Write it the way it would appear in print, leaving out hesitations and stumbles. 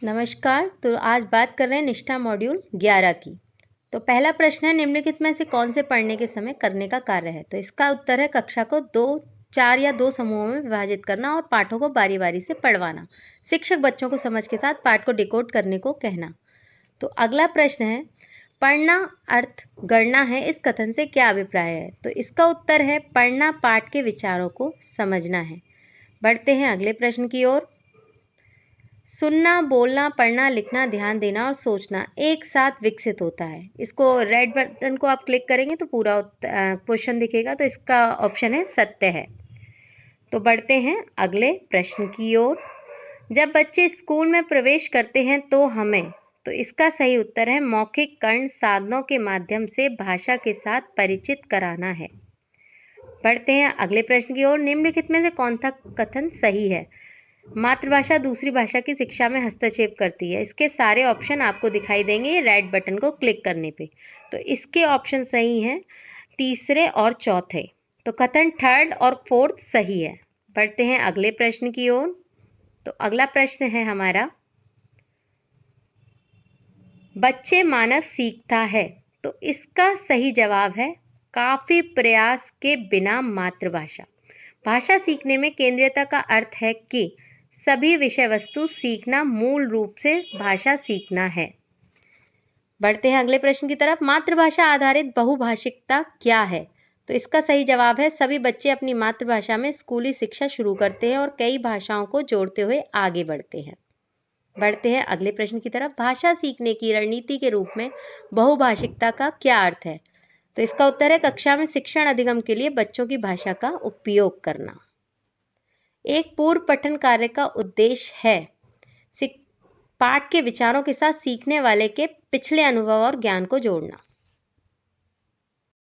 नमस्कार। तो आज बात कर रहे हैं निष्ठा मॉड्यूल 11 की। तो पहला प्रश्न है, निम्नलिखित में से कौन से पढ़ने के समय करने का कार्य है? तो इसका उत्तर है कक्षा को 4 या 2 समूहों में विभाजित करना और पाठों को बारी-बारी से पढ़वाना। शिक्षक बच्चों को समझ के साथ पाठ को डिकोड करने को कहना। तो अगला प्रश्न है, पढ़ना अर्थ गढ़ना है, इस कथन से क्या अभिप्राय है? तो इसका उत्तर है पढ़ना पाठ के विचारों को समझना है। बढ़ते हैं अगले प्रश्न की ओर। सुनना, बोलना, पढ़ना, लिखना, ध्यान देना और सोचना एक साथ विकसित होता है। इसको रेड बटन को आप क्लिक करेंगे तो पूरा क्वेश्चन दिखेगा। तो इसका ऑप्शन है सत्य है। तो बढ़ते हैं अगले प्रश्न की ओर। जब बच्चे स्कूल में प्रवेश करते हैं तो इसका सही उत्तर है मौखिक कर्ण साधनों के माध्यम से भाषा के साथ परिचित कराना है। बढ़ते हैं अगले प्रश्न की ओर। निम्नलिखित में से कौन सा कथन सही है? मातृभाषा दूसरी भाषा की शिक्षा में हस्तक्षेप करती है। इसके सारे ऑप्शन आपको दिखाई देंगे रेड बटन को क्लिक करने पे। तो इसके ऑप्शन सही हैं तीसरे और चौथे। तो कथन थर्ड और फोर्थ सही है। बढ़ते हैं अगले प्रश्न की ओर। तो अगला प्रश्न है हमारा, बच्चे मानव सीखता है। तो इसका सही जवाब है काफी प्रयास के बिना मातृभाषा। भाषा सीखने में केंद्रीयता का अर्थ है कि सभी विषय वस्तु सीखना मूल रूप से भाषा सीखना है। बढ़ते हैं अगले प्रश्न की तरफ। मातृभाषा आधारित बहुभाषिकता क्या है? तो इसका सही जवाब है सभी बच्चे अपनी मातृभाषा में स्कूली शिक्षा शुरू करते हैं और कई भाषाओं को जोड़ते हुए आगे बढ़ते हैं। बढ़ते हैं अगले प्रश्न की तरफ। भाषा सीखने की रणनीति के रूप में बहुभाषिकता का क्या अर्थ है? तो इसका उत्तर है कक्षा में शिक्षण अधिगम के लिए बच्चों की भाषा का उपयोग करना। एक पूर्व पठन कार्य का उद्देश्य है पाठ के विचारों के साथ सीखने वाले के पिछले अनुभव और ज्ञान को जोड़ना।